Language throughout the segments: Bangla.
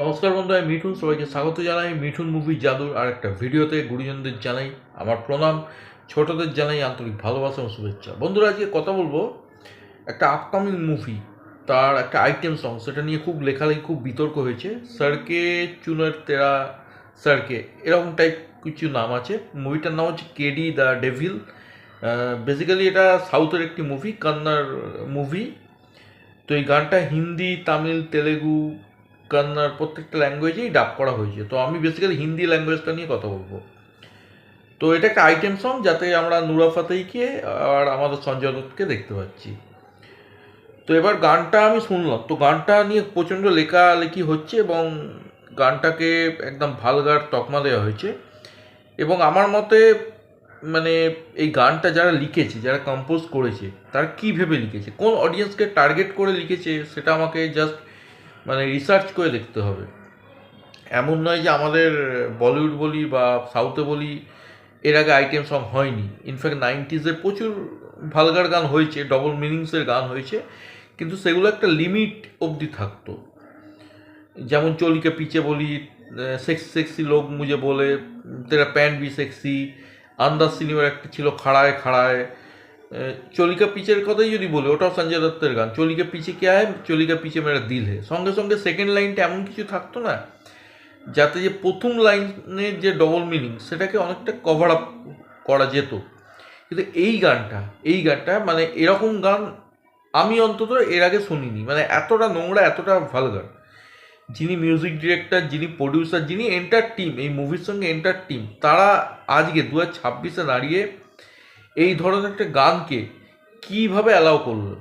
নমস্কার বন্ধু, আমি মিঠুন। সবাইকে স্বাগত জানাই মিঠুন মুভি জাদুর আর একটা ভিডিওতে। গুরুজনদের জানাই আমার প্রণাম, ছোটদের জানাই আন্তরিক ভালোবাসা এবং শুভেচ্ছা। বন্ধুরা, আজকে কথা বলবো একটা আপকামিং মুভি, তার একটা আইটেম সং, সেটা নিয়ে খুব লেখালেখি, খুব বিতর্ক হয়েছে। সার্কে চুনের তেরা সার্কে, এরকম টাইপ কিছু নাম আছে। মুভিটার নাম হচ্ছে কেডি দ্য ডেভিল। বেসিক্যালি এটা সাউথের একটি মুভি, কান্নার মুভি। তো এই গানটা হিন্দি, তামিল, তেলেগু, কান্নাড় প্রত্যেকটা ল্যাঙ্গুয়েজেই ডাব করা হয়েছে। তো আমি বেসিক্যালি হিন্দি ল্যাঙ্গুয়েজটা নিয়ে কথা বলবো। তো এটা একটা আইটেম সং, যাতে আমরা নুরা ফাতেহিকে আর আমাদের সঞ্জয় দত্তকে দেখতে পাচ্ছি। তো এবার গানটা আমি শুনলাম, তো গানটা নিয়ে প্রচণ্ড লেখালেখি হচ্ছে এবং গানটাকে একদম ভালগার তকমা দেওয়া হয়েছে। এবং আমার মতে মানে এই গানটা যারা লিখেছে, যারা কম্পোজ করেছে, তারা কী ভেবে লিখেছে, কোন অডিয়েন্সকে টার্গেট করে লিখেছে, সেটা আমাকে জাস্ট রিসার্চ করে দেখতে হবে। এমন নয় যে আমাদের বলিউড বলি বা সাউথে বলি এর আগে আইটেম সং হয়নি। ইনফ্যাক্ট 90s প্রচুর ভালগার গান হয়েছে, ডবল মিনিংসের গান হয়েছে, কিন্তু সেগুলো একটা লিমিট অবধি থাকতো। যেমন চলিকে পিছে বলি, সেক্সি সেক্সি লোক মুঝে বলে, তেরা প্যান্ট বি সেক্সি, আন্দাজ সিনেমার একটা ছিল খাড়ায় খাড়ায়। চলিকা পিচের কথাই যদি বলি, ওটাও সঞ্জয় দত্তের গান। চলিকা পিছে কে আয়, চলিকা পিছে মেরা দিল হে। সঙ্গে সঙ্গে সেকেন্ড লাইনটা এমন কিছু থাকতো না যাতে যে প্রথম লাইনের যে ডবল মিনিং সেটাকে অনেকটা কভার আপ করা যেত। কিন্তু এই গানটা এরকম গান আমি অন্তত এর আগে শুনিনি। এতটা নোংরা, এতটা ভালগার। যিনি মিউজিক ডিরেক্টর, যিনি প্রডিউসার, যিনি এন্টার টিম, এই মুভির সঙ্গে এন্টার টিম, তারা আজকে 2026-এ দাঁড়িয়ে এই ধরনের একটা গানকে কীভাবে অ্যালাউ করলো,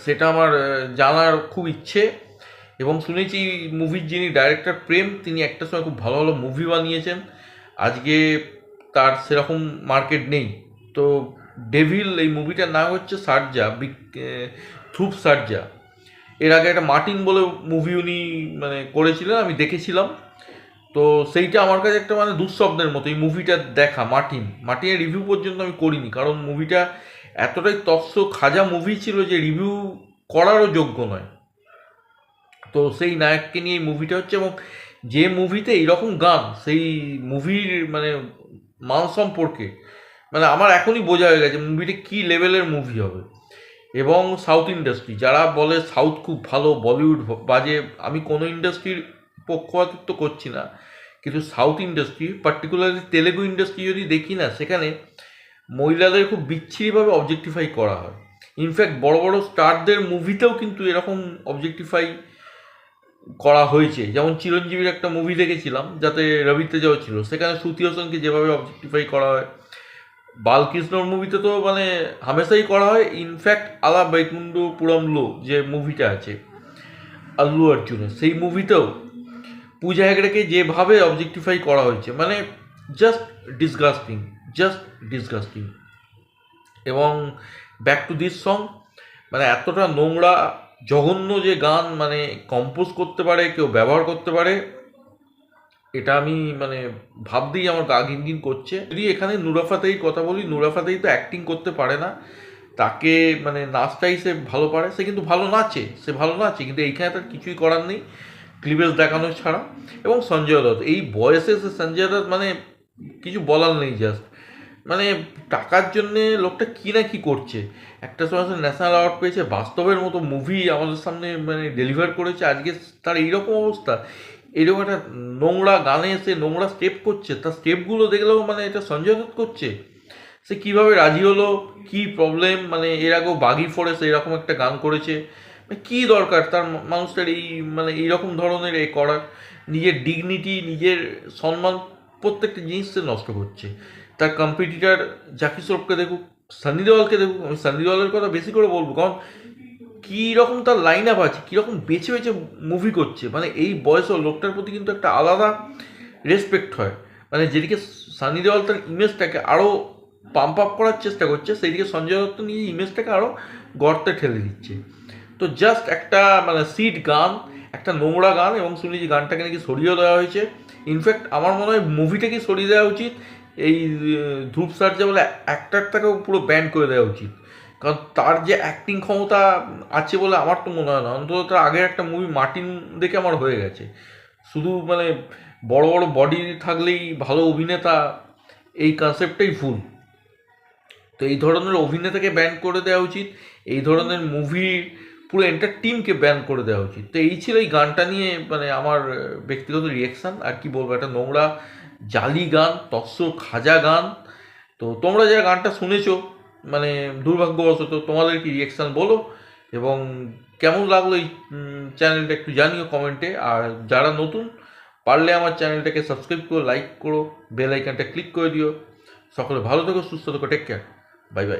সেটা আমার জানার খুব ইচ্ছে। এবং শুনেছি মুভির যিনি ডাইরেক্টর প্রেম, তিনি একটা সময় খুব ভালো ভালো মুভি বানিয়েছেন। আজকে তার সেরকম মার্কেট নেই। তো ডেভিল, এই মুভিটার নাম হচ্ছে সার্জা, ধ্রুব সার্জা। এর আগে একটা মার্টিন বলে মুভি উনি করেছিলেন, আমি দেখেছিলাম। তো সেইটা আমার কাছে একটা দুঃস্বপ্নের মতো, এই মুভিটা দেখা। মার্টিনের রিভিউ পর্যন্ত আমি করিনি, কারণ মুভিটা এতটাই তৎস খাজা মুভি ছিল যে রিভিউ করারও যোগ্য নয়। তো সেই নায়ককে নিয়ে এই মুভিটা হচ্ছে, এবং যে মুভিতে এইরকম গান, সেই মুভির মান সম্পর্কে আমার এখনই বোঝা হয়ে গেছে মুভিটা কী লেভেলের মুভি হবে। এবং সাউথ ইন্ডাস্ট্রি, যারা বলে সাউথ খুব ভালো, বলিউড বাজে, আমি কোনো ইন্ডাস্ট্রির পক্ষপাতিত্ব করছি না, কিন্তু south industry, particularly Telugu industry যদি দেখি না, সেখানে মহিলাদের খুব বিচ্ছিরিভাবে অবজেক্টিফাই করা হয়। ইনফ্যাক্ট বড় বড় স্টারদের মুভিতেও কিন্তু এরকম অবজেক্টিফাই করা হয়েছে। যেমন চিরঞ্জীবীর একটা মুভি দেখেছিলাম, যাতে রবি তেজাও ছিল, সেখানে শ্রুতি হাসানকে যেভাবে অবজেক্টিফাই করা হয়। বালকৃষ্ণর মুভিতে তো হামেশাই করা হয়। ইনফ্যাক্ট আলা বৈকুণ্ঠপুরম লো যে মুভিটা আছে আল্লু অর্জুনের, সেই মুভিতেও পূজা হেগড়েকে যেভাবে অবজেক্টিফাই করা হয়েছে, জাস্ট ডিসগাস্টিং, জাস্ট ডিসগাস্টিং। এবং ব্যাক টু দিস সং, এতটা নোংরা, জঘন্য যে গান কম্পোজ করতে পারে, কেউ ব্যবহার করতে পারে, এটা আমি ভাবতেই আমার গা ঘিন করছে। যদি এখানে নুরা ফাতেহির কথা বলি, নুরা ফাতেহি তো অ্যাক্টিং করতে পারে না, তাকে নাচটাই সে ভালো পারে। সে কিন্তু ভালো নাচে, কিন্তু এইখানে তার কিছুই করার নেই, ক্লিভেজ দেখানো ছাড়া। এবং সঞ্জয় দত্ত, এই বয়সে সে সঞ্জয় দত্ত কিছু বলার নেই। জাস্ট টাকার জন্যে লোকটা কী না কী করছে। একটা সময় ন্যাশনাল অ্যাওয়ার্ড পেয়েছে, বাস্তবের মতো মুভি আমাদের সামনে ডেলিভার করেছে। আজকে তার এইরকম অবস্থা, এরকম একটা নোংরা গানে এসে নোংরা স্টেপ করছে। তার স্টেপগুলো দেখলেও এটা সঞ্জয় দত্ত করছে। সে কীভাবে রাজি হলো, কী প্রবলেম, এর আগেও বাগি ফরেস্ট এরকম একটা গান করেছে। কী দরকার তার মানুষটার এই এইরকম ধরনের করার? নিজের ডিগনিটি, নিজের সম্মান, প্রত্যেকটা জিনিস সে নষ্ট করছে। তার কম্পিটিটার জাকি শ্রফকে দেখুক, সানি দেওয়ালকে দেখুক। আমি সানি দেওয়ালের কথা বেশি করে বলবো, কারণ কীরকম তার লাইন আপ আছে, কীরকম বেছে বেছে মুভি করছে। এই বয়সেও লোকটার প্রতি কিন্তু একটা আলাদা রেসপেক্ট হয়। যেদিকে সানি দেওয়াল তার ইমেজটাকে আরও পাম্প আপ করার চেষ্টা করছে, সেইদিকে সঞ্জয় দত্ত নিজের ইমেজটাকে আরও গর্তে ঠেলে দিচ্ছে। তো জাস্ট একটা সিড গান, একটা নোংরা গান। এবং শুনেছি গানটাকে নাকি সরিয়েও দেওয়া হয়েছে। ইনফ্যাক্ট আমার মনে হয় মুভিটাকেই সরিয়ে দেওয়া উচিত। এই ধ্রুব সার্জা বলে অ্যাক্টারটাকেও পুরো ব্যান করে দেওয়া উচিত। কারণ তার যে অ্যাক্টিং ক্ষমতা আছে বলে আমার তো মনে হয় না। অন্তত তার আগের একটা মুভি মার্টিন দেখে আমার হয়ে গেছে। শুধু মানে বড় বড় বডি থাকলেই ভালো অভিনেতা, এই কনসেপ্টটাই ভুল। তো এই ধরনের অভিনেতাকে ব্যান করে দেওয়া উচিত, এই ধরনের মুভি পুরো এন্টার টিমকে ব্যান করে দেওয়া উচিত। তো এই ছিল এই গানটা নিয়ে মানে আমার ব্যক্তিগত রিয়াকশান। আর কি বলবো, একটা নোংরা জালি গান, তৎসর খাজা গান। তো তোমরা যারা গানটা শুনেছো মানে দুর্ভাগ্যবশত, তোমাদের কি রিয়াকশান বলো, এবং কেমন লাগলো এই চ্যানেলটা একটু জানিও কমেন্টে। আর যারা নতুন, পারলে আমার চ্যানেলটাকে সাবস্ক্রাইব করো, লাইক করো, বেল আইকনটা ক্লিক করে দিও। সকলে ভালো থেকো, সুস্থ থেকো, টেক কেয়ার, বাই বাই।